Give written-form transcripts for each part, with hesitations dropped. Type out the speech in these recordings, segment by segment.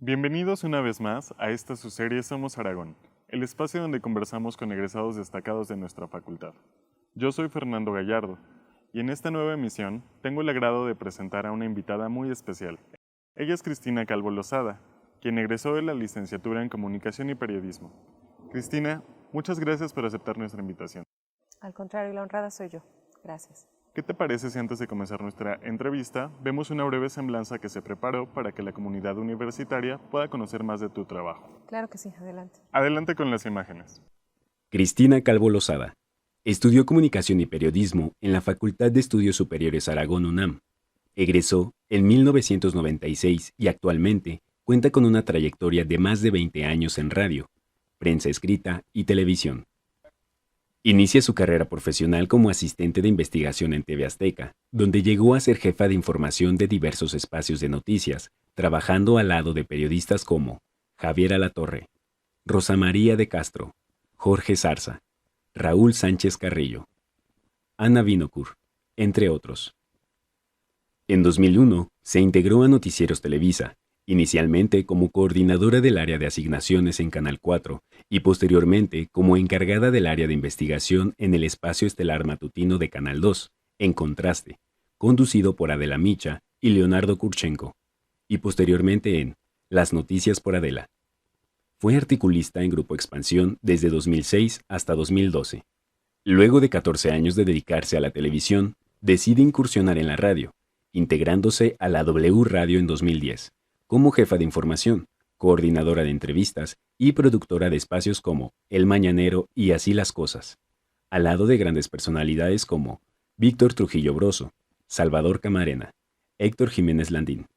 Bienvenidos una vez más a esta su serie Somos Aragón, el espacio donde conversamos con egresados destacados de nuestra facultad. Yo soy Fernando Gallardo y en esta nueva emisión tengo el agrado de presentar a una invitada muy especial. Ella es Cristina Calvo Lozada, quien egresó de la licenciatura en Comunicación y Periodismo. Cristina, muchas gracias por aceptar nuestra invitación. Al contrario, la honrada soy yo. Gracias. ¿Qué te parece si antes de comenzar nuestra entrevista vemos una breve semblanza que se preparó para que la comunidad universitaria pueda conocer más de tu trabajo? Claro que sí, adelante. Adelante con las imágenes. Cristina Calvo Lozada. Estudió Comunicación y Periodismo en la Facultad de Estudios Superiores Aragón UNAM. Egresó en 1996 y actualmente cuenta con una trayectoria de más de 20 años en radio, prensa escrita y televisión. Inicia su carrera profesional como asistente de investigación en TV Azteca, donde llegó a ser jefa de información de diversos espacios de noticias, trabajando al lado de periodistas como Javier Alatorre, Rosa María de Castro, Jorge Zarza, Raúl Sánchez Carrillo, Ana Vinocur, entre otros. En 2001 se integró a Noticieros Televisa, inicialmente como coordinadora del área de asignaciones en Canal 4 y posteriormente como encargada del área de investigación en el espacio estelar matutino de Canal 2, En Contraste, conducido por Adela Micha y Leonardo Kurchenko, y posteriormente en Las Noticias por Adela. Fue articulista en Grupo Expansión desde 2006 hasta 2012. Luego de 14 años de dedicarse a la televisión, decide incursionar en la radio, integrándose a la W Radio en 2010, como jefa de información, coordinadora de entrevistas y productora de espacios como El Mañanero y Así las Cosas, al lado de grandes personalidades como Víctor Trujillo Broso, Salvador Camarena, Héctor Jiménez Landín,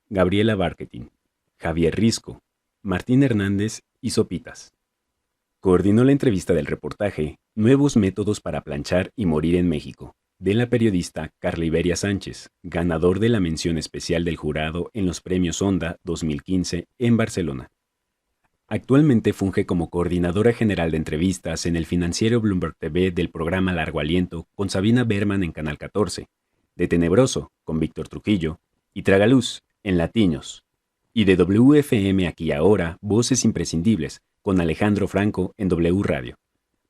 Gabriela Barquetín, Javier Risco, Martín Hernández y Sopitas. Coordinó la entrevista del reportaje Nuevos métodos para planchar y morir en México, de la periodista Carla Iberia Sánchez, ganador de la mención especial del jurado en los Premios Onda 2015 en Barcelona. Actualmente funge como coordinadora general de entrevistas en el financiero Bloomberg TV del programa Largo Aliento con Sabina Berman en Canal 14, de Tenebroso con Víctor Trujillo y Tragaluz en Latinos, y de WFM Aquí y Ahora Voces Imprescindibles con Alejandro Franco en W Radio.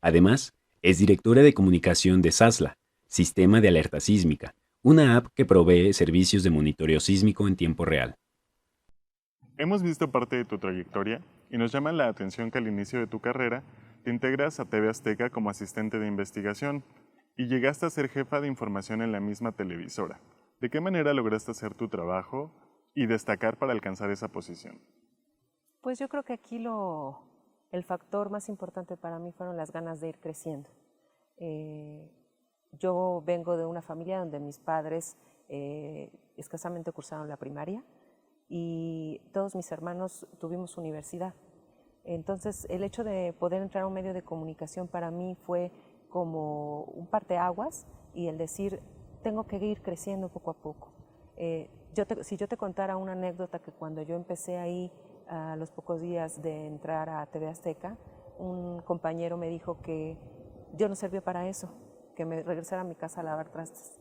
Además, es directora de comunicación de SASLA, Sistema de Alerta Sísmica, una app que provee servicios de monitoreo sísmico en tiempo real. Hemos visto parte de tu trayectoria y nos llama la atención que al inicio de tu carrera te integras a TV Azteca como asistente de investigación y llegaste a ser jefa de información en la misma televisora. ¿De qué manera lograste hacer tu trabajo y destacar para alcanzar esa posición? Pues yo creo que aquí el factor más importante para mí fueron las ganas de ir creciendo. Yo vengo de una familia donde mis padres escasamente cursaron la primaria y todos mis hermanos tuvimos universidad. Entonces, el hecho de poder entrar a un medio de comunicación para mí fue como un parteaguas y el decir, tengo que ir creciendo poco a poco. Si yo te contara una anécdota que cuando yo empecé ahí, a los pocos días de entrar a TV Azteca, un compañero me dijo que yo no servía para eso, que me regresara a mi casa a lavar trastes,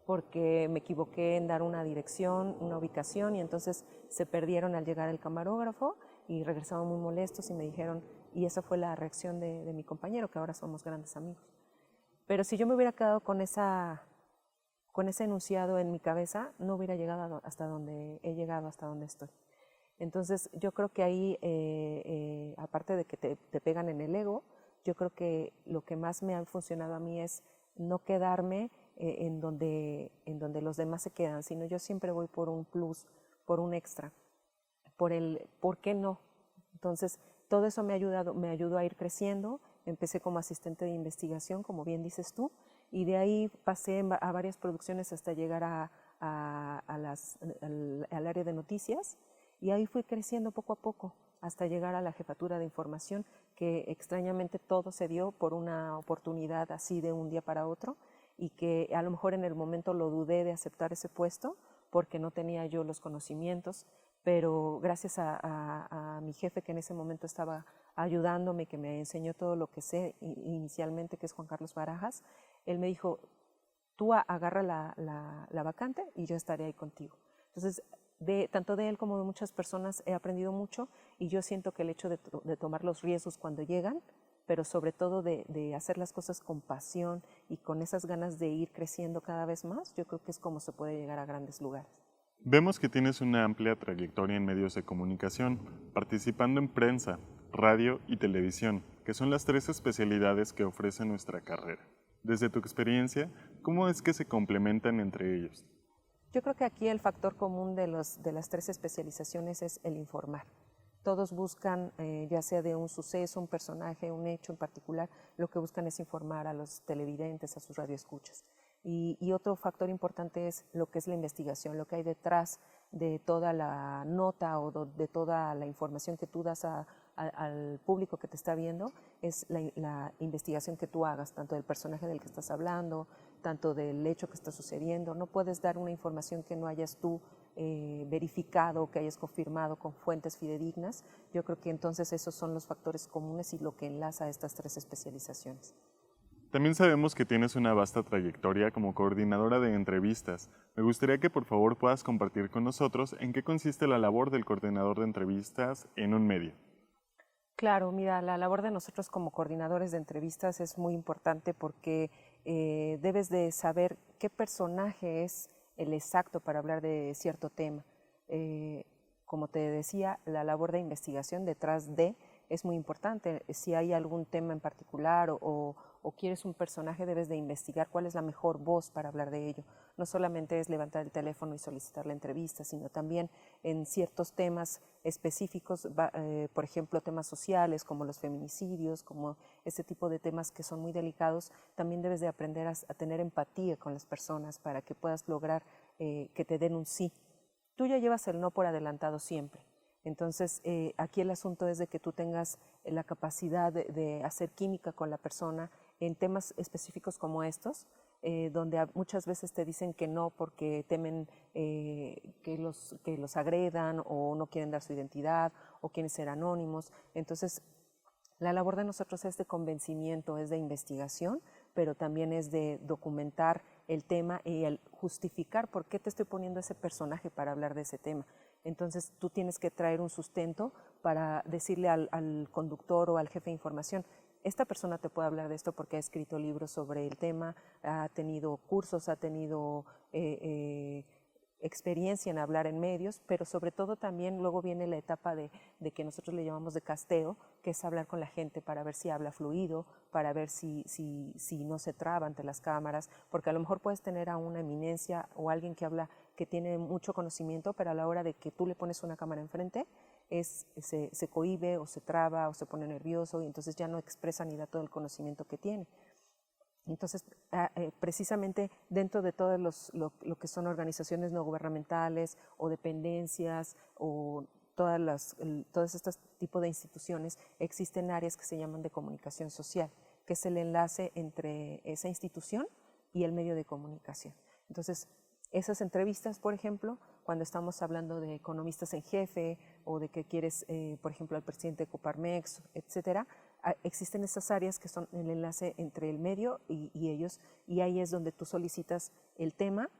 porque me equivoqué en dar una dirección, una ubicación, y entonces se perdieron al llegar el camarógrafo y regresaron muy molestos y me dijeron, y esa fue la reacción de mi compañero, que ahora somos grandes amigos. Pero si yo me hubiera quedado con ese enunciado en mi cabeza, no hubiera llegado hasta donde he llegado, hasta donde estoy. Entonces yo creo que ahí, aparte de que te pegan en el ego, yo creo que lo que más me ha funcionado a mí es no quedarme en donde los demás se quedan, sino yo siempre voy por un plus, por un extra, por el ¿por qué no? Entonces todo eso me ayudó a ir creciendo. Empecé como asistente de investigación, como bien dices tú, y de ahí pasé a varias producciones hasta llegar al área de noticias, y ahí fui creciendo poco a poco hasta llegar a la jefatura de información, que extrañamente todo se dio por una oportunidad así de un día para otro, y que a lo mejor en el momento lo dudé de aceptar ese puesto porque no tenía yo los conocimientos, pero gracias a mi jefe que en ese momento estaba ayudándome, que me enseñó todo lo que sé inicialmente, que es Juan Carlos Barajas, él me dijo, tú agarra la vacante y yo estaré ahí contigo. Entonces tanto de él como de muchas personas he aprendido mucho y yo siento que el hecho de tomar los riesgos cuando llegan, pero sobre todo de hacer las cosas con pasión y con esas ganas de ir creciendo cada vez más, yo creo que es como se puede llegar a grandes lugares. Vemos que tienes una amplia trayectoria en medios de comunicación, participando en prensa, radio y televisión, que son las 3 especialidades que ofrece nuestra carrera. Desde tu experiencia, ¿cómo es que se complementan entre ellos? Yo creo que aquí el factor común de las 3 especializaciones es el informar. Todos buscan, ya sea de un suceso, un personaje, un hecho en particular, lo que buscan es informar a los televidentes, a sus radioescuchas. Y otro factor importante es lo que es la investigación, lo que hay detrás de toda la nota o de toda la información que tú das al público que te está viendo, es la investigación que tú hagas, tanto del personaje del que estás hablando, tanto del hecho que está sucediendo. No puedes dar una información que no hayas tú verificado, que hayas confirmado con fuentes fidedignas. Yo creo que entonces esos son los factores comunes y lo que enlaza a estas 3 especializaciones. También sabemos que tienes una vasta trayectoria como coordinadora de entrevistas. Me gustaría que por favor puedas compartir con nosotros en qué consiste la labor del coordinador de entrevistas en un medio. Claro, mira, la labor de nosotros como coordinadores de entrevistas es muy importante porque debes de saber qué personaje es el exacto para hablar de cierto tema. Como te decía, la labor de investigación detrás de es muy importante. Si hay algún tema en particular o quieres un personaje, debes de investigar cuál es la mejor voz para hablar de ello. No solamente es levantar el teléfono y solicitar la entrevista, sino también en ciertos temas específicos, por ejemplo, temas sociales como los feminicidios, como este tipo de temas que son muy delicados, también debes de aprender a tener empatía con las personas para que puedas lograr que te den un sí. Tú ya llevas el no por adelantado siempre. Entonces, aquí el asunto es de que tú tengas la capacidad de hacer química con la persona en temas específicos como estos, donde muchas veces te dicen que no porque temen que los agredan o no quieren dar su identidad o quieren ser anónimos. Entonces, la labor de nosotros es de convencimiento, es de investigación, pero también es de documentar el tema y el justificar por qué te estoy poniendo ese personaje para hablar de ese tema. Entonces tú tienes que traer un sustento para decirle al conductor o al jefe de información, esta persona te puede hablar de esto porque ha escrito libros sobre el tema, ha tenido cursos, ha tenido experiencia en hablar en medios, pero sobre todo también luego viene la etapa de que nosotros le llamamos de casteo, que es hablar con la gente para ver si habla fluido, para ver si no se traba ante las cámaras, porque a lo mejor puedes tener a una eminencia o alguien que habla, que tiene mucho conocimiento, pero a la hora de que tú le pones una cámara enfrente, se cohíbe o se traba o se pone nervioso y entonces ya no expresa ni da todo el conocimiento que tiene. Entonces, precisamente dentro de todos lo que son organizaciones no gubernamentales o dependencias o todas estas tipos de instituciones, existen áreas que se llaman de comunicación social, que es el enlace entre esa institución y el medio de comunicación. Entonces, esas entrevistas, por ejemplo, cuando estamos hablando de economistas en jefe o de que quieres, por ejemplo, al presidente de Coparmex, etcétera, existen esas áreas que son el enlace entre el medio y ellos, y ahí es donde tú solicitas el tema.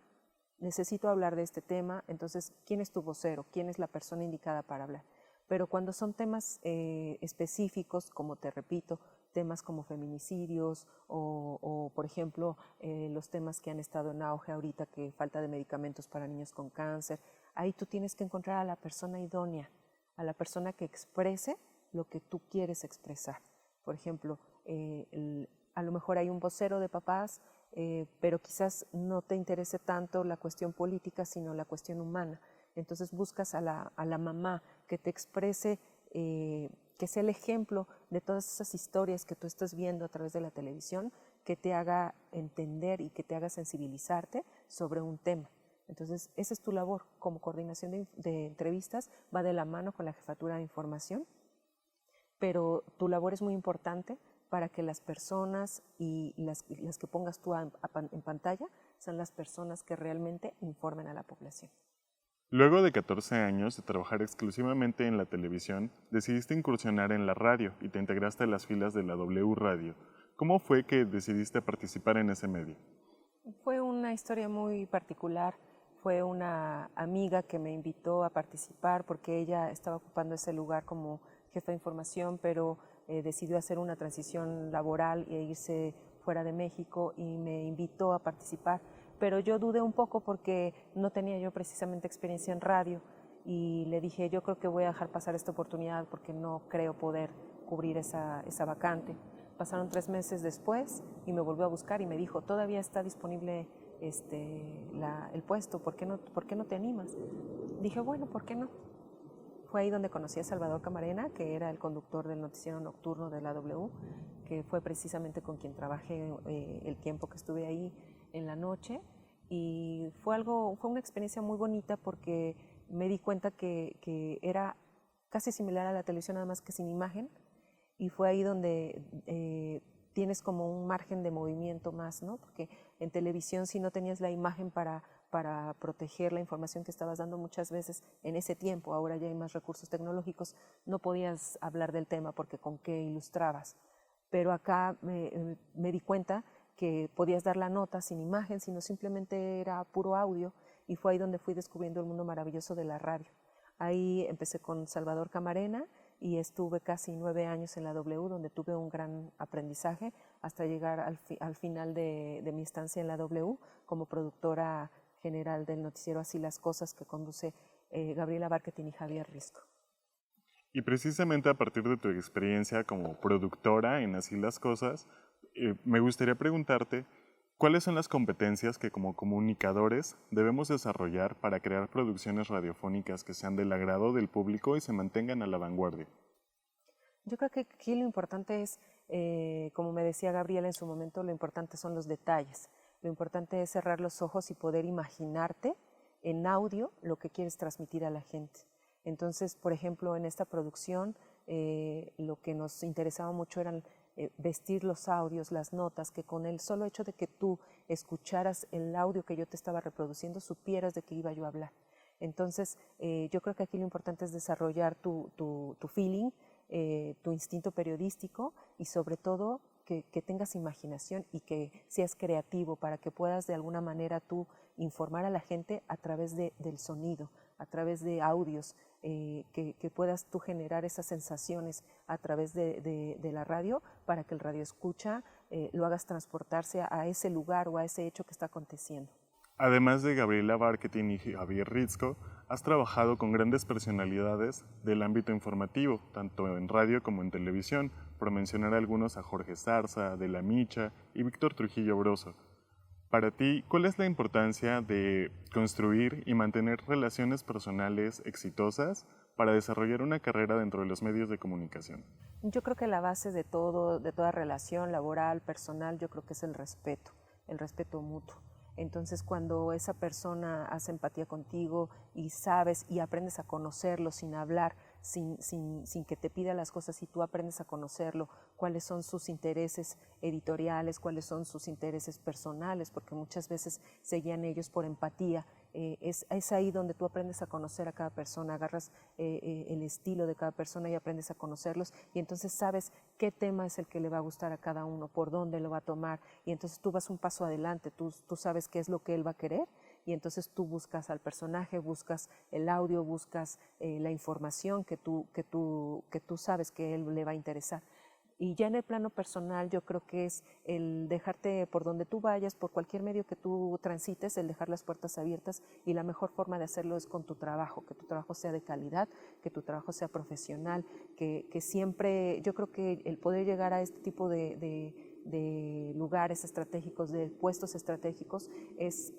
Necesito hablar de este tema, entonces, ¿quién es tu vocero? ¿Quién es la persona indicada para hablar? Pero cuando son temas específicos, como te repito, temas como feminicidios o por ejemplo, los temas que han estado en auge ahorita, que falta de medicamentos para niños con cáncer, ahí tú tienes que encontrar a la persona idónea, a la persona que exprese lo que tú quieres expresar. Por ejemplo, a lo mejor hay un vocero de papás, pero quizás no te interese tanto la cuestión política, sino la cuestión humana. Entonces buscas a la mamá que te exprese, que sea el ejemplo de todas esas historias que tú estás viendo a través de la televisión, que te haga entender y que te haga sensibilizarte sobre un tema. Entonces, esa es tu labor como coordinación de entrevistas, va de la mano con la jefatura de información, pero tu labor es muy importante para que las personas y las que pongas tú en pantalla sean las personas que realmente informen a la población. Luego de 14 años de trabajar exclusivamente en la televisión, decidiste incursionar en la radio y te integraste a las filas de la W Radio. ¿Cómo fue que decidiste participar en ese medio? Fue una historia muy particular. fue una amiga que me invitó a participar porque ella estaba ocupando ese lugar como jefa de información, pero decidió hacer una transición laboral e irse fuera de México y me invitó a participar. Pero yo dudé un poco porque no tenía yo precisamente experiencia en radio y le dije, yo creo que voy a dejar pasar esta oportunidad porque no creo poder cubrir esa vacante. Pasaron 3 meses después y me volvió a buscar y me dijo, todavía está disponible el puesto, ¿por qué no te animas? Dije, bueno, ¿por qué no? Fue ahí donde conocí a Salvador Camarena, que era el conductor del noticiero nocturno de la W, que fue precisamente con quien trabajé el tiempo que estuve ahí en la noche. Y fue una experiencia muy bonita porque me di cuenta que era casi similar a la televisión, nada más que sin imagen. Y fue ahí donde tienes como un margen de movimiento más, ¿no? Porque en televisión si no tenías la imagen para proteger la información que estabas dando muchas veces en ese tiempo, ahora ya hay más recursos tecnológicos, no podías hablar del tema porque con qué ilustrabas. Pero acá me di cuenta que podías dar la nota sin imagen, sino simplemente era puro audio, y fue ahí donde fui descubriendo el mundo maravilloso de la radio. Ahí empecé con Salvador Camarena y estuve casi 9 años en la W, donde tuve un gran aprendizaje hasta llegar al final de mi estancia en la W como productora general del noticiero Así las Cosas, que conduce Gabriela Barquetín y Javier Risco. Y precisamente a partir de tu experiencia como productora en Así las Cosas, me gustaría preguntarte, ¿cuáles son las competencias que como comunicadores debemos desarrollar para crear producciones radiofónicas que sean del agrado del público y se mantengan a la vanguardia? Yo creo que aquí lo importante es, como me decía Gabriela en su momento, lo importante son los detalles. Lo importante es cerrar los ojos y poder imaginarte en audio lo que quieres transmitir a la gente. Entonces, por ejemplo, en esta producción, lo que nos interesaba mucho eran vestir los audios, las notas, que con el solo hecho de que tú escucharas el audio que yo te estaba reproduciendo, supieras de qué iba yo a hablar. Entonces, yo creo que aquí lo importante es desarrollar tu feeling, tu instinto periodístico y sobre todo que tengas imaginación y que seas creativo para que puedas de alguna manera tú informar a la gente a través del sonido, a través de audios, que puedas tú generar esas sensaciones a través de la radio para que el radioescucha lo hagas transportarse a ese lugar o a ese hecho que está aconteciendo. Además de Gabriela Barquetín y Javier Risco, has trabajado con grandes personalidades del ámbito informativo, tanto en radio como en televisión, por mencionar algunos a Jorge Zarza, De la Micha y Víctor Trujillo Broso. Para ti, ¿cuál es la importancia de construir y mantener relaciones personales exitosas para desarrollar una carrera dentro de los medios de comunicación? Yo creo que la base de toda relación laboral, personal, yo creo que es el respeto mutuo. Entonces, cuando esa persona hace empatía contigo y sabes y aprendes a conocerlo sin hablar, sin que te pida las cosas, y tú aprendes a conocerlo, cuáles son sus intereses editoriales, cuáles son sus intereses personales, porque muchas veces se guían ellos por empatía. Es ahí donde tú aprendes a conocer a cada persona, agarras el estilo de cada persona y aprendes a conocerlos, y entonces sabes qué tema es el que le va a gustar a cada uno, por dónde lo va a tomar, y entonces tú vas un paso adelante, tú sabes qué es lo que él va a querer, y entonces tú buscas al personaje, buscas el audio, buscas la información que tú sabes que él le va a interesar. Y ya en el plano personal yo creo que es el dejarte por donde tú vayas, por cualquier medio que tú transites, el dejar las puertas abiertas, y la mejor forma de hacerlo es con tu trabajo, que tu trabajo sea de calidad, que tu trabajo sea profesional, que siempre, yo creo que el poder llegar a este tipo de lugares estratégicos, de puestos estratégicos, es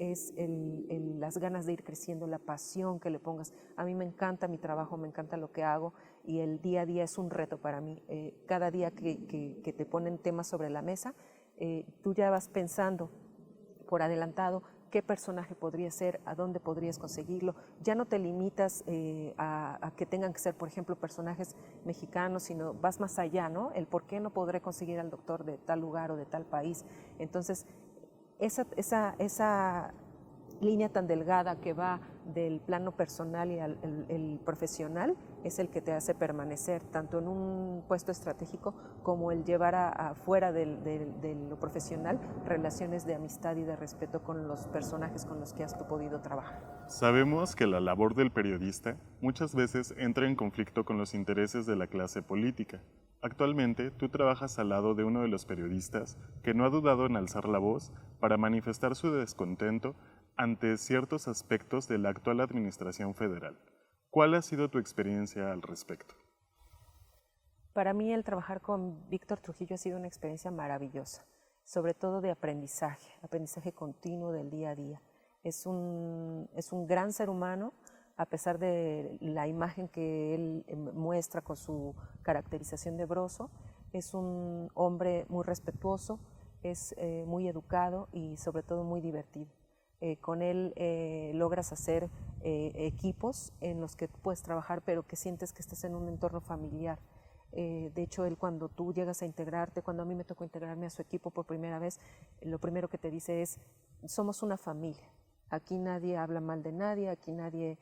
las ganas de ir creciendo, la pasión que le pongas. A mí me encanta mi trabajo, me encanta lo que hago, y el día a día es un reto para mí. Cada día que te ponen temas sobre la mesa, tú ya vas pensando por adelantado qué personaje podría ser, a dónde podrías conseguirlo. Ya no te limitas a que tengan que ser, por ejemplo, personajes mexicanos, sino vas más allá, ¿no? El por qué no podré conseguir al doctor de tal lugar o de tal país. Entonces, esa línea tan delgada que va del plano personal y el profesional es el que te hace permanecer tanto en un puesto estratégico como el llevar afuera de lo profesional relaciones de amistad y de respeto con los personajes con los que has tú podido trabajar. Sabemos que la labor del periodista muchas veces entra en conflicto con los intereses de la clase política. Actualmente, tú trabajas al lado de uno de los periodistas que no ha dudado en alzar la voz para manifestar su descontento ante ciertos aspectos de la actual administración federal. ¿Cuál ha sido tu experiencia al respecto? Para mí el trabajar con Víctor Trujillo ha sido una experiencia maravillosa, sobre todo de aprendizaje continuo del día a día. Es un gran ser humano, a pesar de la imagen que él muestra con su caracterización de Broso. Es un hombre muy respetuoso, es muy educado y sobre todo muy divertido. Con él logras hacer equipos en los que puedes trabajar, pero que sientes que estás en un entorno familiar. De hecho, él cuando tú llegas a integrarte, cuando a mí me tocó integrarme a su equipo por primera vez, lo primero que te dice es, somos una familia. Aquí nadie habla mal de nadie, aquí nadie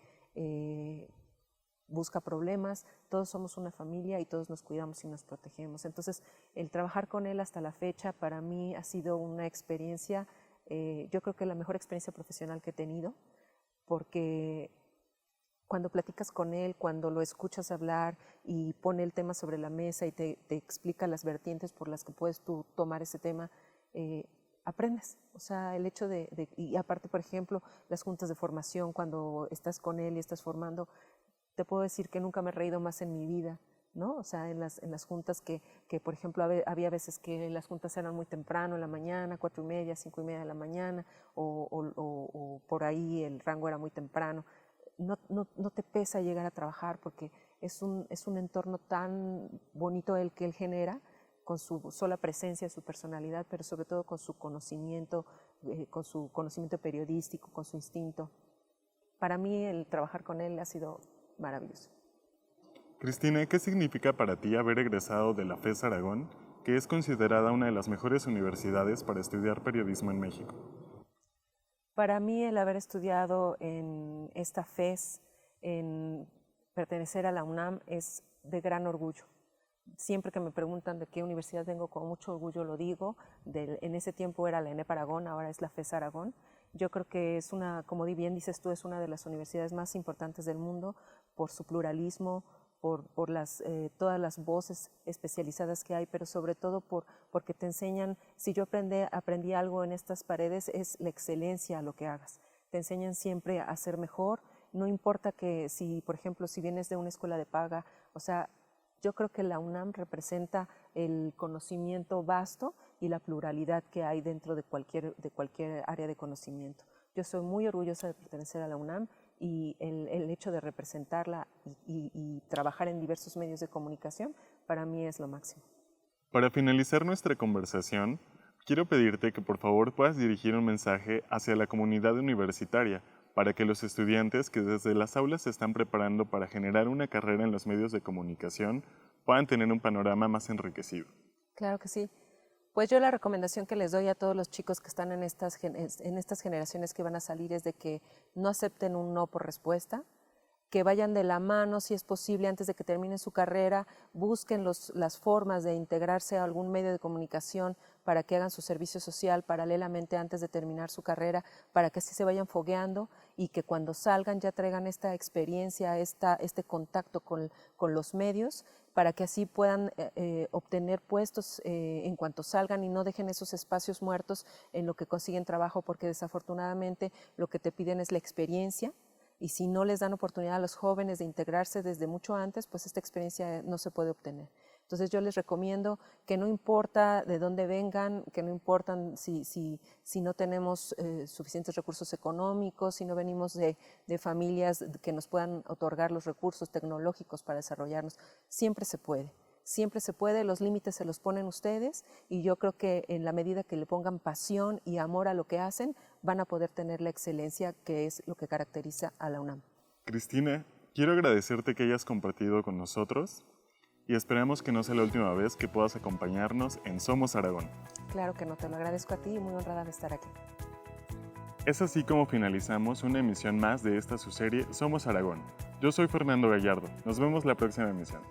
busca problemas, todos somos una familia y todos nos cuidamos y nos protegemos. Entonces, el trabajar con él hasta la fecha para mí ha sido una experiencia, yo creo que la mejor experiencia profesional que he tenido, porque cuando platicas con él, cuando lo escuchas hablar y pone el tema sobre la mesa y te explica las vertientes por las que puedes tú tomar ese tema, aprendes. O sea, el hecho y aparte, por ejemplo, las juntas de formación, cuando estás con él y estás formando, te puedo decir que nunca me he reído más en mi vida, ¿no? O sea, en las juntas que por ejemplo, había veces que las juntas eran muy temprano, en la mañana, 4:30, 5:30 de la mañana, o por ahí el rango era muy temprano. No te pesa llegar a trabajar porque es un entorno tan bonito el que él genera, con su sola presencia, su personalidad, pero sobre todo con su conocimiento periodístico, con su instinto. Para mí el trabajar con él ha sido maravilloso. Cristina, ¿qué significa para ti haber egresado de la FES Aragón, que es considerada una de las mejores universidades para estudiar periodismo en México? Para mí el haber estudiado en esta FES, en pertenecer a la UNAM, es de gran orgullo. Siempre que me preguntan de qué universidad vengo, con mucho orgullo lo digo. En ese tiempo era la ENEP Aragón, ahora es la FES Aragón. Yo creo que es como bien dices tú, es una de las universidades más importantes del mundo por su pluralismo, por todas las voces especializadas que hay, pero sobre todo porque te enseñan, si yo aprendí algo en estas paredes, es la excelencia a lo que hagas. Te enseñan siempre a ser mejor, no importa que por ejemplo, si vienes de una escuela de paga, o sea, yo creo que la UNAM representa el conocimiento vasto y la pluralidad que hay dentro de cualquier área de conocimiento. Yo soy muy orgullosa de pertenecer a la UNAM y el hecho de representarla y trabajar en diversos medios de comunicación, para mí es lo máximo. Para finalizar nuestra conversación, quiero pedirte que por favor puedas dirigir un mensaje hacia la comunidad universitaria para que los estudiantes que desde las aulas se están preparando para generar una carrera en los medios de comunicación puedan tener un panorama más enriquecido. Claro que sí. Pues yo la recomendación que les doy a todos los chicos que están en estas generaciones que van a salir es de que no acepten un no por respuesta, que vayan de la mano, si es posible, antes de que terminen su carrera, busquen las formas de integrarse a algún medio de comunicación para que hagan su servicio social paralelamente antes de terminar su carrera, para que así se vayan fogueando y que cuando salgan ya traigan esta experiencia, este contacto con los medios, para que así puedan obtener puestos en cuanto salgan y no dejen esos espacios muertos en lo que consiguen trabajo, porque desafortunadamente lo que te piden es la experiencia. Y si no les dan oportunidad a los jóvenes de integrarse desde mucho antes, pues esta experiencia no se puede obtener. Entonces yo les recomiendo que no importa de dónde vengan, que no importan si no tenemos suficientes recursos económicos, si no venimos de familias que nos puedan otorgar los recursos tecnológicos para desarrollarnos, siempre se puede. Siempre se puede, los límites se los ponen ustedes y yo creo que en la medida que le pongan pasión y amor a lo que hacen, van a poder tener la excelencia que es lo que caracteriza a la UNAM. Cristina, quiero agradecerte que hayas compartido con nosotros y esperamos que no sea la última vez que puedas acompañarnos en Somos Aragón. Claro que no, te lo agradezco a ti y muy honrada de estar aquí. Es así como finalizamos una emisión más de esta su serie Somos Aragón. Yo soy Fernando Gallardo. Nos vemos la próxima emisión.